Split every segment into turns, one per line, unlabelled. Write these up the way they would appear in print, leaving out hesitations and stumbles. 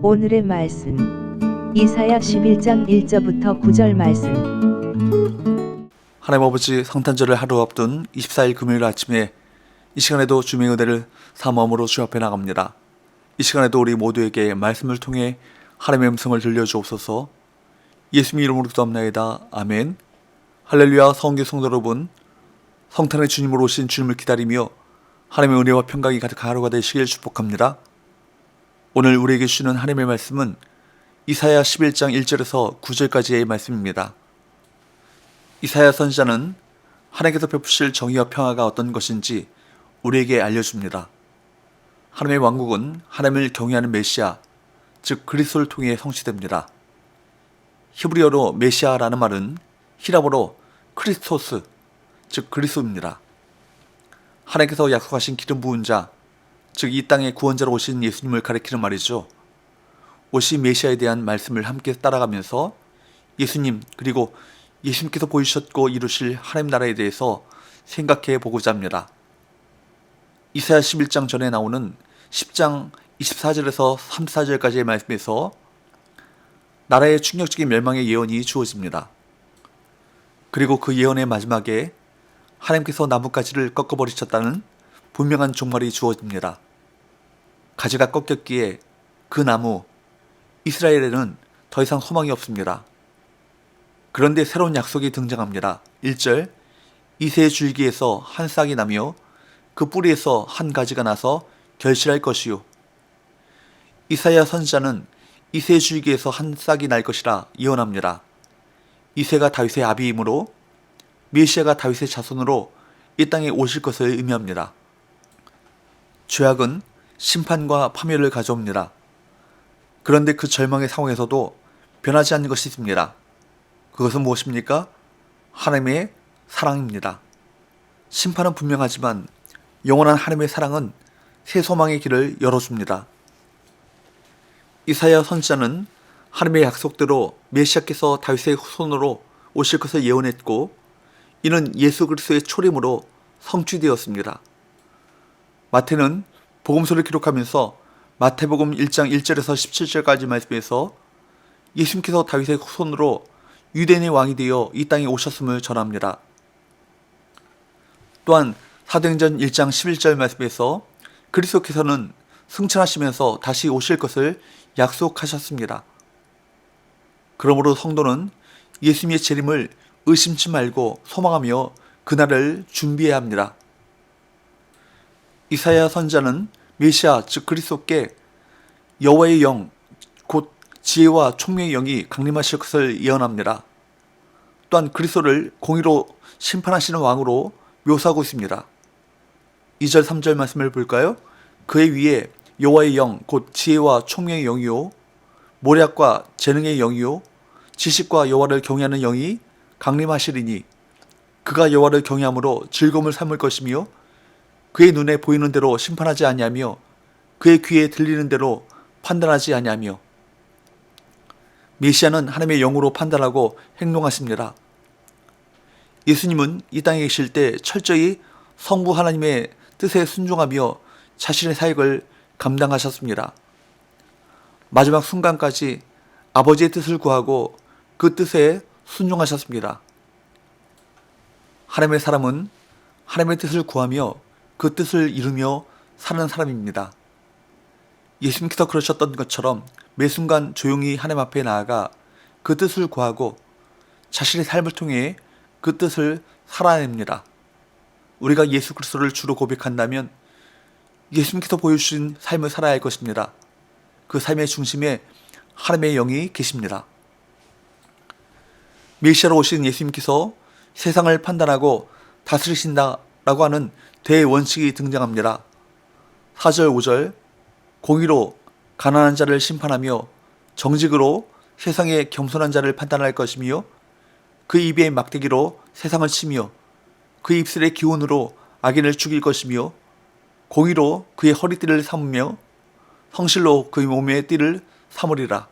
오늘의 말씀 이사야 11장 1절부터 9절 말씀.
하나님 아버지 성탄절을 하루 앞둔 24일 금요일 아침에 이 시간에도 주님의 은혜를 사모함으로 주 앞에 나갑니다. 이 시간에도 우리 모두에게 말씀을 통해 하나님의 음성을 들려주옵소서. 예수님 이름으로 기도합나이다. 아멘. 할렐루야. 성교 성도 여러분, 성탄의 주님으로 오신 주님을 기다리며 하나님의 은혜와 평강이 가득한 하루가 되시길 축복합니다. 오늘 우리에게 주시는 하나님의 말씀은 이사야 11장 1절에서 9절까지의 말씀입니다. 이사야 선지자는 하나님께서 베푸실 정의와 평화가 어떤 것인지 우리에게 알려줍니다. 하나님의 왕국은 하나님을 경외하는 메시아, 즉 그리스도를 통해 성취됩니다. 히브리어로 메시아라는 말은 히라보로 크리스토스, 즉 그리스도입니다. 하나님께서 약속하신 기름 부은 자, 즉 이 땅의 구원자로 오신 예수님을 가리키는 말이죠. 오신 메시아에 대한 말씀을 함께 따라가면서 예수님 그리고 예수님께서 보이셨고 이루실 하나님 나라에 대해서 생각해 보고자 합니다. 이사야 11장 전에 나오는 10장 24절에서 34절까지의 말씀에서 나라의 충격적인 멸망의 예언이 주어집니다. 그리고 그 예언의 마지막에 하나님께서 나뭇가지를 꺾어버리셨다는 분명한 종말이 주어집니다. 가지가 꺾였기에 그 나무, 이스라엘에는 더 이상 소망이 없습니다. 그런데 새로운 약속이 등장합니다. 1절, 이새의 줄기에서 한 싹이 나며 그 뿌리에서 한 가지가 나서 결실할 것이요. 이사야 선지자는 이새의 줄기에서 한 싹이 날 것이라 예언합니다. 이새가 다윗의 아비이므로 메시아가 다윗의 자손으로 이 땅에 오실 것을 의미합니다. 죄악은 심판과 파멸을 가져옵니다. 그런데 그 절망의 상황에서도 변하지 않는 것이 있습니다. 그것은 무엇입니까? 하나님의 사랑입니다. 심판은 분명하지만 영원한 하나님의 사랑은 새 소망의 길을 열어줍니다. 이사야 선지자는 하나님의 약속대로 메시아께서 다윗의 후손으로 오실 것을 예언했고 이는 예수 그리스도의 초림으로 성취되었습니다. 마태는 복음서를 기록하면서 마태복음 1장 1절에서 17절까지 말씀에서 예수님께서 다윗의 후손으로 유대인의 왕이 되어 이 땅에 오셨음을 전합니다. 또한 사도행전 1장 11절 말씀에서 그리스도께서는 승천하시면서 다시 오실 것을 약속하셨습니다. 그러므로 성도는 예수님의 재림을 의심치 말고 소망하며 그날을 준비해야 합니다. 이사야 선지자는 메시아 즉 그리스도께 여호와의 영 곧 지혜와 총명의 영이 강림하실 것을 예언합니다. 또한 그리스도를 공의로 심판하시는 왕으로 묘사하고 있습니다. 2절 3절 말씀을 볼까요? 그의 위에 여호와의 영 곧 지혜와 총명의 영이요 모략과 재능의 영이요 지식과 여호와를 경외하는 영이 강림하시리니 그가 여호와를 경외함으로 즐거움을 삼을 것이며 그의 눈에 보이는 대로 심판하지 아니하며 그의 귀에 들리는 대로 판단하지 아니하며. 메시아는 하나님의 영으로 판단하고 행동하십니다. 예수님은 이 땅에 계실 때 철저히 성부 하나님의 뜻에 순종하며 자신의 사역을 감당하셨습니다. 마지막 순간까지 아버지의 뜻을 구하고 그 뜻에 순종하셨습니다. 하나님의 사람은 하나님의 뜻을 구하며 그 뜻을 이루며 사는 사람입니다. 예수님께서 그러셨던 것처럼 매 순간 조용히 하나님 앞에 나아가 그 뜻을 구하고 자신의 삶을 통해 그 뜻을 살아냅니다. 우리가 예수 그리스도를 주로 고백한다면 예수님께서 보여주신 삶을 살아야 할 것입니다. 그 삶의 중심에 하나님의 영이 계십니다. 메시아로 오신 예수님께서 세상을 판단하고 다스리신다라고 하는 대원칙이 등장합니다. 4절 5절 공의로 가난한 자를 심판하며 정직으로 세상의 겸손한 자를 판단할 것이며 그 입의 막대기로 세상을 치며 그 입술의 기운으로 악인을 죽일 것이며 공의로 그의 허리띠를 삼으며 성실로 그의 몸의 띠를 삼으리라.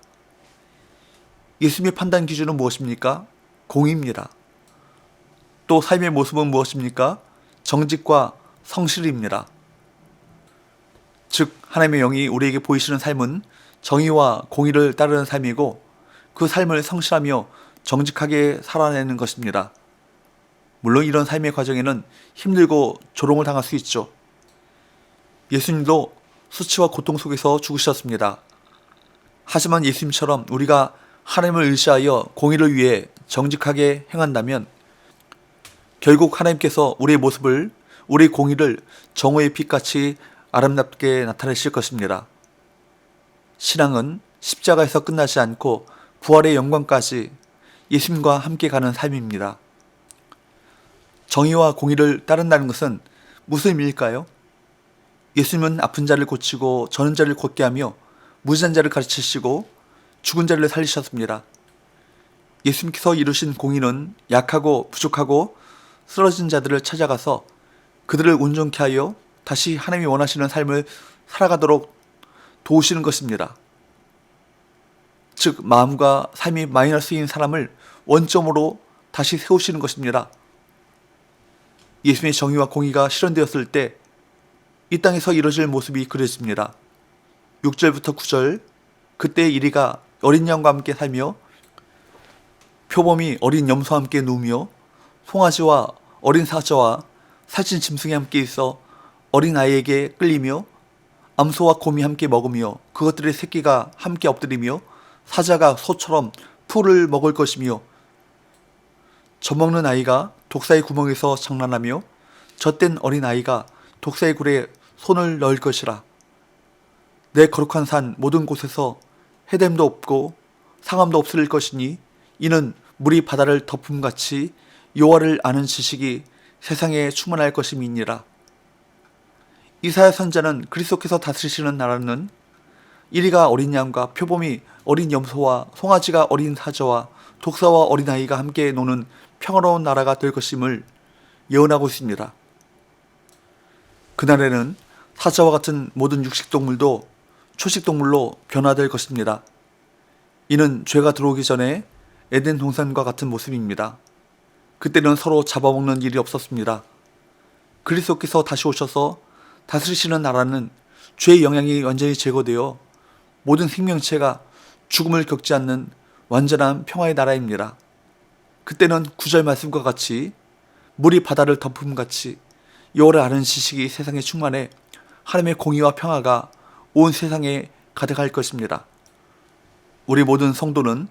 예수님의 판단 기준은 무엇입니까? 공의입니다. 또 삶의 모습은 무엇입니까? 정직과 성실입니다. 즉 하나님의 영이 우리에게 보이시는 삶은 정의와 공의를 따르는 삶이고 그 삶을 성실하며 정직하게 살아내는 것입니다. 물론 이런 삶의 과정에는 힘들고 조롱을 당할 수 있죠. 예수님도 수치와 고통 속에서 죽으셨습니다. 하지만 예수님처럼 우리가 하나님을 의지하여 공의를 위해 정직하게 행한다면 결국 하나님께서 우리의 모습을, 우리의 공의를 정오의 빛같이 아름답게 나타내실 것입니다. 신앙은 십자가에서 끝나지 않고 부활의 영광까지 예수님과 함께 가는 삶입니다. 정의와 공의를 따른다는 것은 무슨 의미일까요? 예수님은 아픈 자를 고치고 저는 자를 곧게 하며 무지한 자를 가르치시고 죽은 자를 살리셨습니다. 예수님께서 이루신 공의는 약하고 부족하고 쓰러진 자들을 찾아가서 그들을 온전케 하여 다시 하나님이 원하시는 삶을 살아가도록 도우시는 것입니다. 즉 마음과 삶이 마이너스인 사람을 원점으로 다시 세우시는 것입니다. 예수님의 정의와 공의가 실현되었을 때 이 땅에서 이루어질 모습이 그려집니다. 6절부터 9절, 그때 이리가 어린 양과 함께 살며 표범이 어린 염소와 함께 누우며 송아지와 어린 사자와 살찐 짐승이 함께 있어 어린 아이에게 끌리며 암소와 곰이 함께 먹으며 그것들의 새끼가 함께 엎드리며 사자가 소처럼 풀을 먹을 것이며 젖먹는 아이가 독사의 구멍에서 장난하며 젖된 어린 아이가 독사의 굴에 손을 넣을 것이라. 내 거룩한 산 모든 곳에서 해됨도 없고 상함도 없을 것이니 이는 물이 바다를 덮음같이 여호와를 아는 지식이 세상에 충만할 것임이니라. 이사야 선지자는 그리스도께서 다스리시는 나라는 이리가 어린 양과 표범이 어린 염소와 송아지가 어린 사자와 독사와 어린아이가 함께 노는 평화로운 나라가 될 것임을 예언하고 있습니다. 그날에는 사자와 같은 모든 육식동물도 초식동물로 변화될 것입니다. 이는 죄가 들어오기 전에 에덴 동산과 같은 모습입니다. 그때는 서로 잡아먹는 일이 없었습니다. 그리스도께서 다시 오셔서 다스리시는 나라는 죄의 영향이 완전히 제거되어 모든 생명체가 죽음을 겪지 않는 완전한 평화의 나라입니다. 그때는 9절 말씀과 같이 물이 바다를 덮음같이 여호와를 아는 지식이 세상에 충만해 하나님의 공의와 평화가 온 세상에 가득할 것입니다. 우리 모든 성도는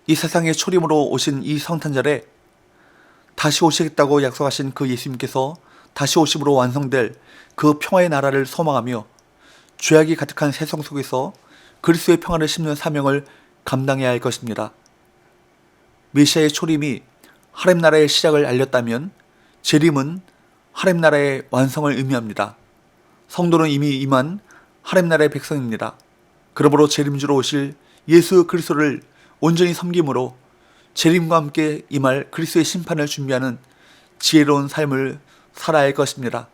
이 세상의 초림으로 오신 이 성탄절에 다시 오시겠다고 약속하신 그 예수님께서 다시 오심으로 완성될 그 평화의 나라를 소망하며 죄악이 가득한 세상 속에서 그리스도의 평화를 심는 사명을 감당해야 할 것입니다. 메시아의 초림이 하나님 나라의 시작을 알렸다면 재림은 하나님 나라의 완성을 의미합니다. 성도는 이미 임한 하나님 나라의 백성입니다. 그러므로 재림주로 오실 예수 그리스도를 온전히 섬김으로 재림과 함께 임할 그리스도의 심판을 준비하는 지혜로운 삶을 살아야 할 것입니다.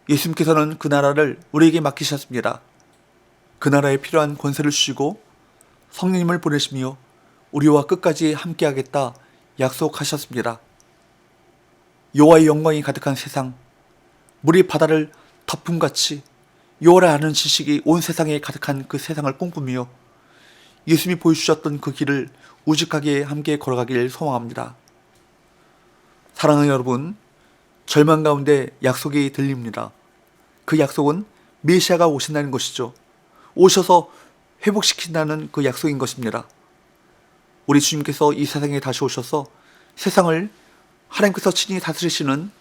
예수님께서는 그 나라를 우리에게 맡기셨습니다. 그 나라에 필요한 권세를 주시고 성령님을 보내시며 우리와 끝까지 함께하겠다 약속하셨습니다. 여호와의 영광이 가득한 세상, 물이 바다를 덮음같이 여호와를 아는 지식이 온 세상에 가득한 그 세상을 꿈꾸며 예수님이 보여주셨던 그 길을 우직하게 함께 걸어가길 소망합니다. 사랑하는 여러분, 절망 가운데 약속이 들립니다. 그 약속은 메시아가 오신다는 것이죠. 오셔서 회복시킨다는 그 약속인 것입니다. 우리 주님께서 이 세상에 다시 오셔서 세상을 하나님께서 친히 다스리시는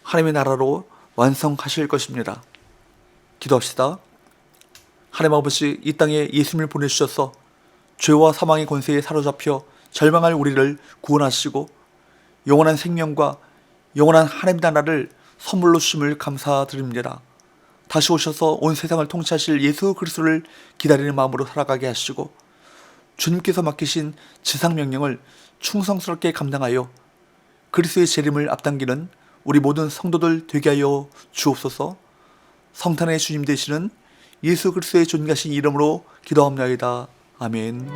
하나님의 나라로 완성하실 것입니다. 기도합시다. 하나님 아버지, 이 땅에 예수님을 보내주셔서 죄와 사망의 권세에 사로잡혀 절망할 우리를 구원하시고 영원한 생명과 영원한 하나님 나라를 선물로 주심을 감사드립니다. 다시 오셔서 온 세상을 통치하실 예수 그리스도를 기다리는 마음으로 살아가게 하시고 주님께서 맡기신 지상 명령을 충성스럽게 감당하여 그리스도의 재림을 앞당기는 우리 모든 성도들 되게 하여 주옵소서. 성탄의 주님 되시는 예수 그리스도의 존귀하신 이름으로 기도합니다. 아멘.